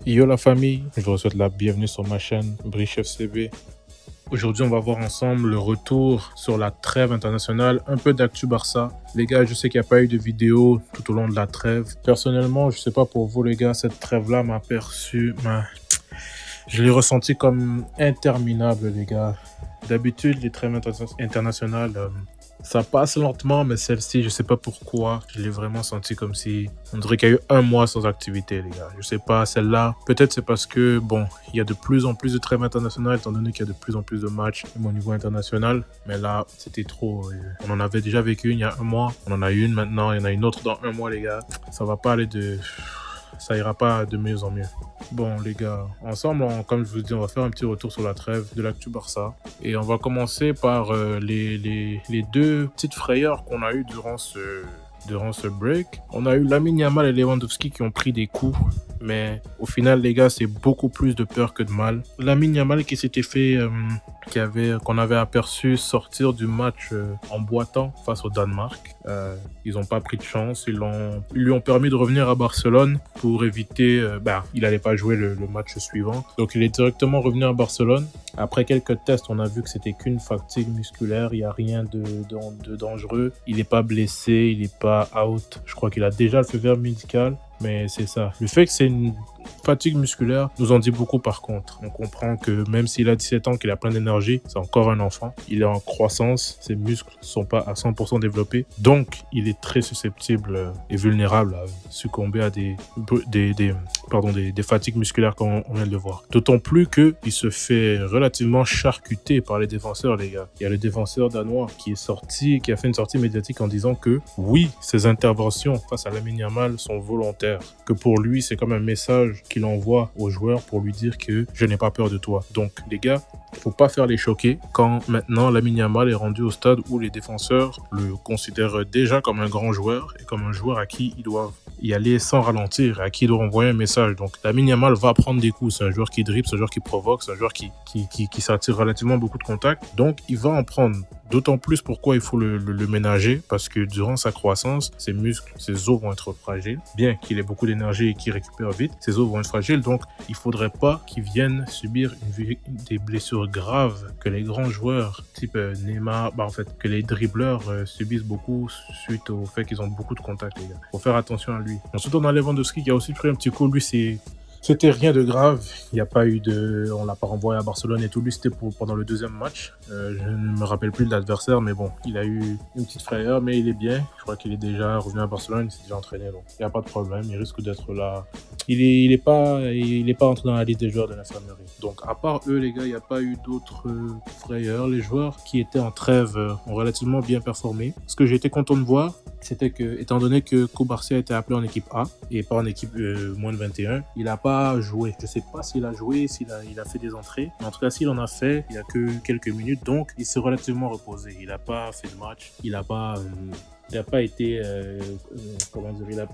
Yo la famille, je vous souhaite la bienvenue sur ma chaîne Brichef CB. Aujourd'hui, on va voir ensemble le retour sur la trêve internationale, un peu d'actu Barça. Les gars, je sais qu'il n'y a pas eu de vidéo tout au long de la trêve. Personnellement, je sais pas pour vous les gars, cette trêve-là je l'ai ressenti comme interminable les gars. D'habitude, les trêves internationales, ça passe lentement, mais celle-ci, je sais pas pourquoi, je l'ai vraiment senti comme si on dirait qu'il y a eu un mois sans activité, les gars. Je sais pas, celle-là, peut-être c'est parce que, bon, il y a de plus en plus de trêves internationales, étant donné qu'il y a de plus en plus de matchs, même au niveau international. Mais là, c'était trop. On en avait déjà vécu une il y a un mois, on en a une maintenant, il y en a une autre dans un mois, les gars. Ça va pas aller de... Ça ira pas de mieux en mieux. Bon les gars, ensemble, comme je vous dis, on va faire un petit retour sur la trêve de l'actu Barça. Et on va commencer par les deux petites frayeurs qu'on a eues durant ce break. On a eu Lamine Yamal et Lewandowski qui ont pris des coups. Mais au final, les gars, c'est beaucoup plus de peur que de mal. Lamine Yamal qui s'était fait... qu'on avait aperçu sortir du match en boitant face au Danemark. Ils n'ont pas pris de chance. Ils lui ont permis de revenir à Barcelone pour éviter... il n'allait pas jouer le match suivant. Donc, il est directement revenu à Barcelone. Après quelques tests, on a vu que c'était qu'une fatigue musculaire. Il n'y a rien de dangereux. Il n'est pas blessé. Il n'est pas out. Je crois qu'il a déjà le feu vert médical. Mais c'est ça. Le fait que c'est une fatigue musculaire nous en dit beaucoup par contre. On comprend que même s'il a 17 ans, qu'il a plein d'énergie, c'est encore un enfant. Il est en croissance, ses muscles ne sont pas à 100% développés. Donc, il est très susceptible et vulnérable à succomber à des fatigues musculaires comme on vient de le voir. D'autant plus qu'il se fait relativement charcuter par les défenseurs, les gars. Il y a le défenseur danois qui a fait une sortie médiatique en disant que oui, ses interventions face à Lamine Yamal sont volontaires. Que pour lui, c'est comme un message qu'il envoie aux joueurs pour lui dire que je n'ai pas peur de toi. Donc les gars, faut pas faire les choquer quand maintenant Lamine Yamal est rendu au stade où les défenseurs le considèrent déjà comme un grand joueur et comme un joueur à qui ils doivent y aller sans ralentir, à qui ils doivent envoyer un message. Donc Lamine Yamal va prendre des coups, c'est un joueur qui dribble, c'est un joueur qui provoque, c'est un joueur qui s'attire relativement beaucoup de contacts, donc il va en prendre. D'autant plus pourquoi il faut le ménager, parce que durant sa croissance, ses muscles, ses os vont être fragiles. Bien qu'il ait beaucoup d'énergie et qu'il récupère vite, ses os vont être fragiles, donc il ne faudrait pas qu'il vienne subir des blessures graves que les grands joueurs, type Neymar, que les dribbleurs subissent beaucoup suite au fait qu'ils ont beaucoup de contacts, les gars. Faut faire attention à lui. Ensuite, on a Lewandowski qui a aussi pris un petit coup. Lui, c'était rien de grave. Il n'y a pas eu on l'a pas renvoyé à Barcelone et tout. Lui, c'était pendant le deuxième match. Je ne me rappelle plus de l'adversaire, mais bon, il a eu une petite frayeur, mais il est bien. Je crois qu'il est déjà revenu à Barcelone, il s'est déjà entraîné, donc il n'y a pas de problème. Il risque d'être là. Il est pas entré dans la liste des joueurs de l'infirmerie. Donc, à part eux, les gars, il n'y a pas eu d'autres frayeurs. Les joueurs qui étaient en trêve ont relativement bien performé. Ce que j'ai été content de voir, c'était que, étant donné que Cubarsí a été appelé en équipe A et pas en équipe moins de 21, il n'a pas joué. Je ne sais pas s'il a joué, il a fait des entrées. Mais en tout cas, s'il en a fait, il n'y a que quelques minutes. Donc, il s'est relativement reposé. Il n'a pas fait de match. Il n'a pas été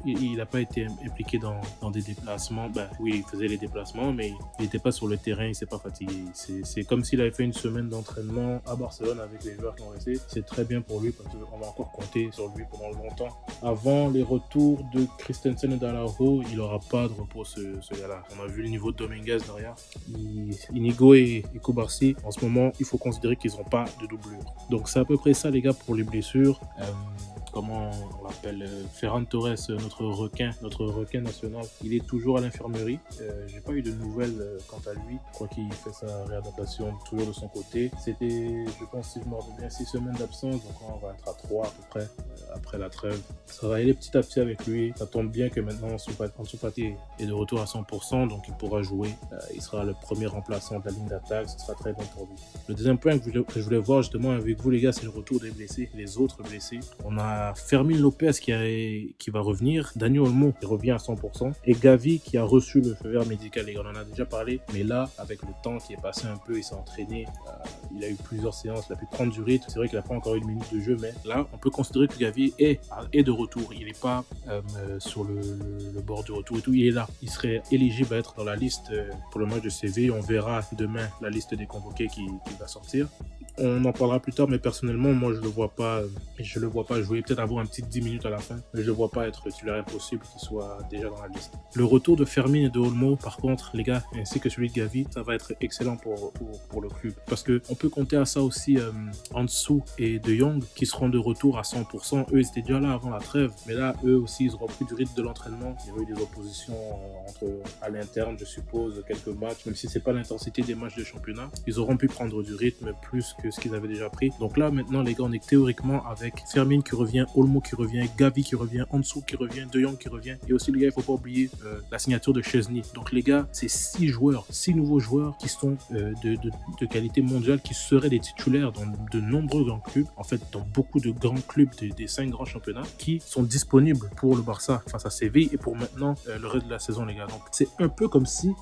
il n'a pas été impliqué dans des déplacements. Oui, il faisait les déplacements, mais il n'était pas sur le terrain, il s'est pas fatigué. C'est comme s'il avait fait une semaine d'entraînement à Barcelone avec les joueurs qui ont resté. C'est très bien pour lui parce qu'on va encore compter sur lui pendant longtemps. Avant les retours de Christensen et d'Araujo, il n'aura pas de repos ce gars-là. On a vu le niveau de Dominguez derrière. Inigo et Cubarsí, en ce moment, il faut considérer qu'ils n'ont pas de doublure. Donc c'est à peu près ça les gars pour les blessures. Comment on l'appelle, Ferran Torres, notre requin national, il est toujours à l'infirmerie. J'ai pas eu de nouvelles quant à lui. Je crois qu'il fait sa réadaptation toujours de son côté. C'était, je pense, si je me rappelle bien, 6 semaines d'absence, donc on va être à 3 à peu près après la trêve. Ça va aller petit à petit avec lui. Ça tombe bien que maintenant Ansu Fati est de retour à 100%, donc il pourra jouer. Il sera le premier remplaçant de la ligne d'attaque. Ce sera très bon pour lui. Le deuxième point que je voulais voir justement avec vous les gars, c'est le retour des blessés, les autres blessés. On a Fermín Lopez qui va revenir, Dani Olmo qui revient à 100% et Gavi qui a reçu le feu vert médical. Et on en a déjà parlé, mais là, avec le temps qui est passé un peu, il s'est entraîné, il a eu plusieurs séances, il a pu prendre du rythme. C'est vrai qu'il n'a pas encore eu une minute de jeu, mais là, on peut considérer que Gavi est de retour. Il n'est pas sur le bord du retour et tout, il est là. Il serait éligible à être dans la liste pour le match de CV. On verra demain la liste des convoqués qui va sortir. On en parlera plus tard, mais personnellement, moi, je le vois pas jouer. Peut-être avoir un petit 10 minutes à la fin, mais je le vois pas être titulaire, impossible qu'il soit déjà dans la liste. Le retour de Fermin et de Olmo, par contre, les gars, ainsi que celui de Gavi, ça va être excellent pour le club. Parce qu'on peut compter à ça aussi Ansu et De Jong, qui seront de retour à 100%. Eux, ils étaient déjà là avant la trêve, mais là, eux aussi, ils auront pris du rythme de l'entraînement. Il y a eu des oppositions à l'interne, je suppose, quelques matchs, même si c'est pas l'intensité des matchs de championnat. Ils auront pu prendre du rythme plus que ce qu'ils avaient déjà pris. Donc là, maintenant, les gars, on est théoriquement avec Fermin qui revient, Olmo qui revient, Gavi qui revient, Ansu qui revient, De Jong qui revient. Et aussi, les gars, il faut pas oublier la signature de Szczesny. Donc les gars, c'est 6 nouveaux joueurs qui sont de qualité mondiale, qui seraient des titulaires dans de nombreux grands clubs, en fait dans beaucoup de grands clubs des 5 grands championnats, qui sont disponibles pour le Barça face à Séville et pour maintenant le reste de la saison, les gars. Donc c'est un peu comme si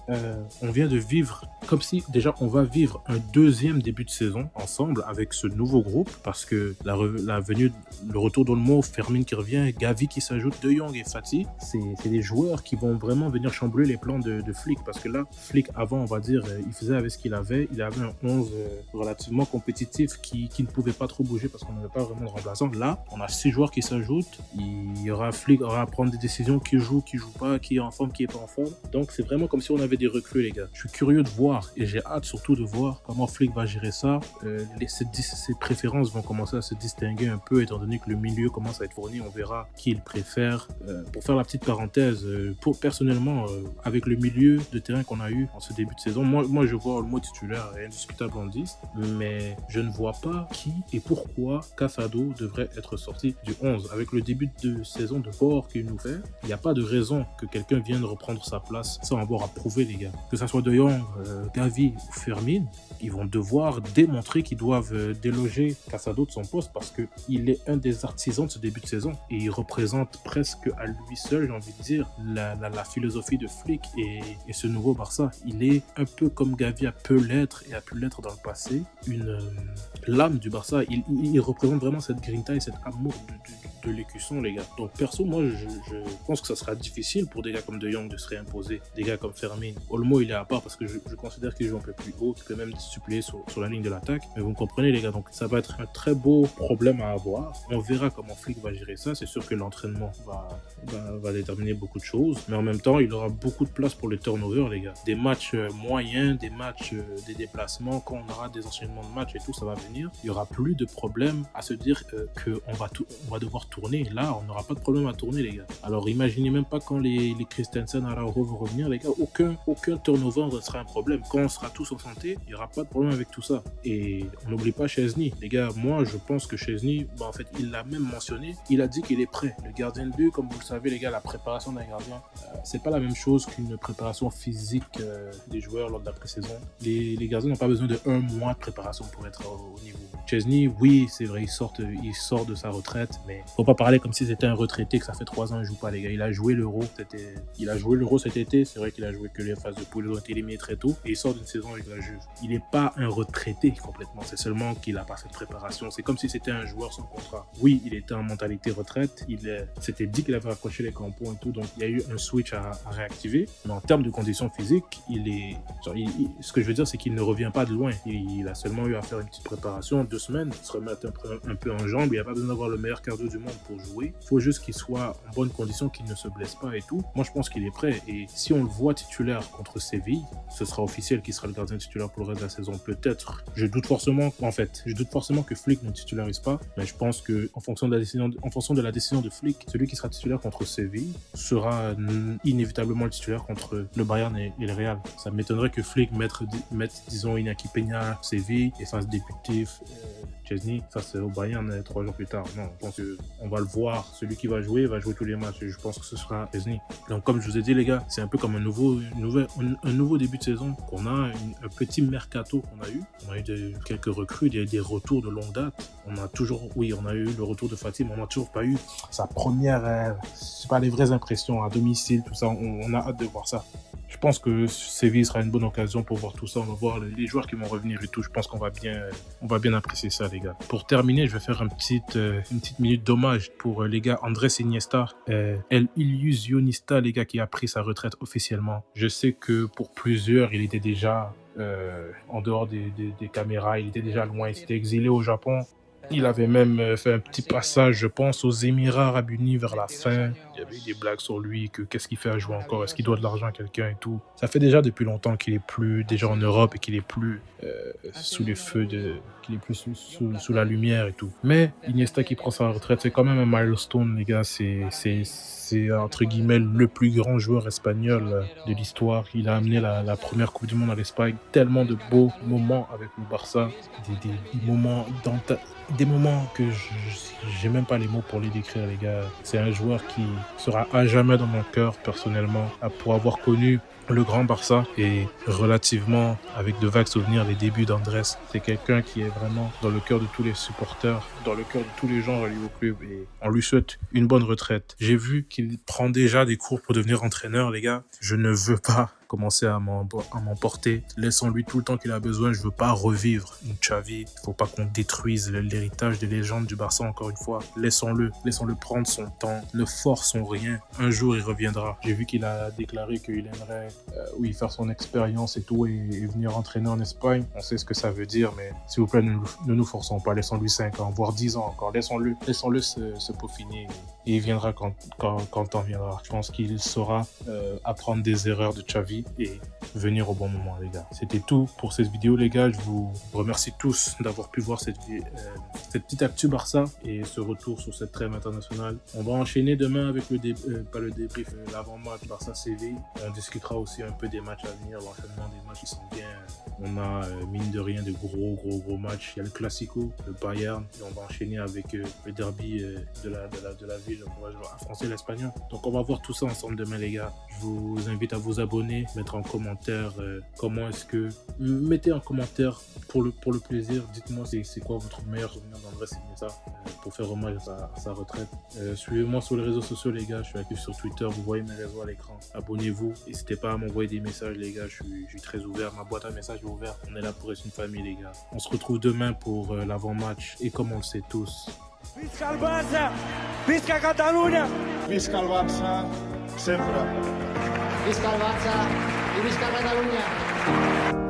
on vient de vivre, comme si déjà on va vivre un deuxième début de saison ensemble avec ce nouveau groupe, parce que le retour d'Olmo, Fermin qui revient, Gavi qui s'ajoute, De Jong et Fati, c'est des joueurs qui vont vraiment venir chambouler les plans de Flick, parce que là, Flick avant, on va dire, il faisait avec ce qu'il avait, il avait un 11 relativement compétitif qui ne pouvait pas trop bouger parce qu'on n'avait pas vraiment de remplaçant. Là, on a 6 joueurs qui s'ajoutent, Flick aura à prendre des décisions, qui joue pas, qui est en forme, qui est pas en forme. Donc c'est vraiment comme si on avait des recrues, les gars. Je suis curieux de voir et j'ai hâte surtout de voir comment Flick va gérer ça. Ses préférences vont commencer à se distinguer un peu, étant donné que le milieu commence à être fourni. On verra qui il préfère. Pour faire la petite parenthèse, personnellement, avec le milieu de terrain qu'on a eu en ce début de saison, moi je vois le mot titulaire indiscutable en 10, mais je ne vois pas qui et pourquoi Casado devrait être sorti du 11. Avec le début de saison de bord qu'il nous fait, il n'y a pas de raison que quelqu'un vienne reprendre sa place sans avoir à prouver, les gars. Que ça soit De Jong, Gavi ou Fermin, ils vont devoir démontrer qu'ils doivent déloger Casado de son poste, parce qu'il est un des artisans de ce début de saison et il représente presque à lui seul, j'ai envie de dire, la philosophie de Flick et ce nouveau Barça. Il est un peu comme Gavi a pu l'être et a pu l'être dans le passé, l'âme du Barça. Il représente vraiment cette grinta et cet amour de l'écusson, les gars. Donc perso, moi je pense que ça sera difficile pour des gars comme De Jong de se réimposer, des gars comme Fermin. Olmo, il est à part parce que je considère qu'il joue un peu plus haut, qu'il peut même suppléer sur la ligne de l'attaque, mais vous me comprenez, les gars. Donc ça va être un très beau problème à avoir. On verra comment Flick va gérer ça. C'est sûr que l'entraînement va déterminer beaucoup de choses, mais en même temps il aura beaucoup de place pour les turnovers, les gars. Des matchs moyens, des matchs, des déplacements, quand on aura des enchaînements de matchs et tout, ça va venir. Il y aura plus de problème à se dire qu'on va devoir tourner. Là, on n'aura pas de problème à tourner, les gars. Alors imaginez même pas quand les Christensen à la vont revenir, les gars. Aucun turnover ne sera un problème. Quand on sera tous en santé, il n'y aura pas de problème avec tout ça. Et on n'oublie pas Szczesny, les gars. Moi, je pense que Szczesny, en fait, il l'a même mentionné. Il a dit qu'il est prêt. Le gardien de but, comme vous le savez, les gars, la préparation d'un gardien, c'est pas la même chose qu'une préparation physique des joueurs lors de la pré-saison. Les gardiens n'ont pas besoin de 1 mois de préparation pour être au niveau. Szczesny, oui, c'est vrai, il sort de sa retraite, mais faut pas parler comme si c'était un retraité, que ça fait 3 ans qu'il joue pas, les gars. Il a joué l'Euro cet été. C'est vrai qu'il a joué que les phases de poule, ils ont été éliminés très tôt, et il sort d'une saison avec la Juve. Il n'est pas un retraité complètement, c'est seulement qu'il a pas fait de préparation. C'est comme si c'était un joueur sans contrat. Oui, il était en mentalité retraite, s'était dit qu'il avait raccroché les crampons et tout, donc il y a eu un switch à réactiver, mais en termes de conditions physiques, ce que je veux dire, c'est qu'il ne revient pas de loin. Il a seulement eu à faire une petite préparation, 2 semaines, se remettre un peu en jambes. Il n'y a pas besoin d'avoir le meilleur cardio du monde pour jouer. Il faut juste qu'il soit en bonne condition, qu'il ne se blesse pas et tout. Moi, je pense qu'il est prêt. Et si on le voit titulaire contre Séville, ce sera officiel qu'il sera le gardien titulaire pour le reste de la saison. Peut-être. Je doute forcément que Flick ne titularise pas. Mais je pense qu'en fonction de la décision de Flick, celui qui sera titulaire contre Séville sera inévitablement le titulaire contre le Bayern et le Real. Ça m'étonnerait que Flick mette disons, Iñaki Peña, Séville, et fasse débuter Szczesny face au Bayern 3 jours plus tard. Non, je pense qu'on va le voir. Celui qui va jouer tous les matchs. Et je pense que ce sera Szczesny. Donc, comme je vous ai dit, les gars, c'est un peu comme un nouveau début de saison qu'on a, un petit mercato qu'on a eu. On a eu quelques recrues, des retours de longue date. On a eu le retour de Fati, mais on n'a toujours pas eu sa première, les vraies impressions à domicile, tout ça. On a hâte de voir ça. Je pense que Séville sera une bonne occasion pour voir tout ça. On va voir les joueurs qui vont revenir et tout. Je pense qu'on va bien apprécier ça, les gars. Pour terminer, je vais faire une petite minute d'hommage pour les gars Andrés Iniesta, El Illusionista, les gars, qui a pris sa retraite officiellement. Je sais que pour plusieurs, il était déjà en dehors des caméras. Il était déjà loin, il s'était exilé au Japon. Il avait même fait un petit passage, je pense, aux Émirats Arabes Unis vers la fin. Il y avait eu des blagues sur lui, que qu'est-ce qu'il fait à jouer encore, est-ce qu'il doit de l'argent à quelqu'un et tout. Ça fait déjà depuis longtemps qu'il est plus déjà en Europe et qu'il est plus sous les feux qu'il est plus sous la lumière et tout. Mais Iniesta qui prend sa retraite, c'est quand même un milestone, les gars. C'est entre guillemets le plus grand joueur espagnol de l'histoire. Il a amené la première Coupe du Monde à l'Espagne. Tellement de beaux moments avec le Barça, des moments des moments que j'ai même pas les mots pour les décrire, les gars. C'est un joueur qui sera à jamais dans mon cœur, personnellement, pour avoir connu le grand Barça et relativement avec de vagues souvenirs les débuts d'Andrés. C'est quelqu'un qui est vraiment dans le cœur de tous les supporters, dans le cœur de tous les gens reliés au club, et on lui souhaite une bonne retraite. J'ai vu qu'il prend déjà des cours pour devenir entraîneur, les gars. Je ne veux pas commencer à m'emporter. Laissons-lui tout le temps qu'il a besoin. Je veux pas revivre une Xavi. Il faut pas qu'on détruise l'héritage des légendes du Barça encore une fois. Laissons-le prendre son temps. Ne forçons rien. Un jour, il reviendra. J'ai vu qu'il a déclaré qu'il aimerait faire son expérience et tout et venir entraîner en Espagne. On sait ce que ça veut dire, mais s'il vous plaît, ne nous forçons pas. Laissons-lui 5 ans, voire 10 ans encore. Laissons-le se peaufiner et il viendra quand le temps viendra. Je pense qu'il saura apprendre des erreurs de Xavi et venir au bon moment, les gars. C'était tout pour cette vidéo, les gars. Je vous remercie tous d'avoir pu voir cette petite actu Barça et ce retour sur cette trêve internationale. On va enchaîner demain avec l'avant-match Barça-Séville. On discutera aussi un peu des matchs à venir, l'enchaînement des matchs qui sont bien. On a, mine de rien, de gros matchs. Il y a le Classico, le Bayern, et on va enchaîner avec le derby de la ville. On va affronter l'Espagnol. Donc on va voir tout ça ensemble demain, les gars. Je vous invite à vous abonner, mettre en commentaire comment est-ce que... Mettez en commentaire pour le plaisir. Dites-moi c'est quoi votre meilleur souvenir d'Andrés Iniesta pour faire hommage à sa retraite. Suivez-moi sur les réseaux sociaux, les gars. Je suis actif sur Twitter. Vous voyez mes réseaux à l'écran. Abonnez-vous. N'hésitez pas à m'envoyer des messages, les gars. Je suis très ouvert. Ma boîte à messages est ouverte. On est là pour être une famille, les gars. On se retrouve demain pour l'avant-match. Et comme on le sait tous... Visca el Barça! Visca Catalunya! Visca el Barça, sempre! Visca el Barça i visca Catalunya!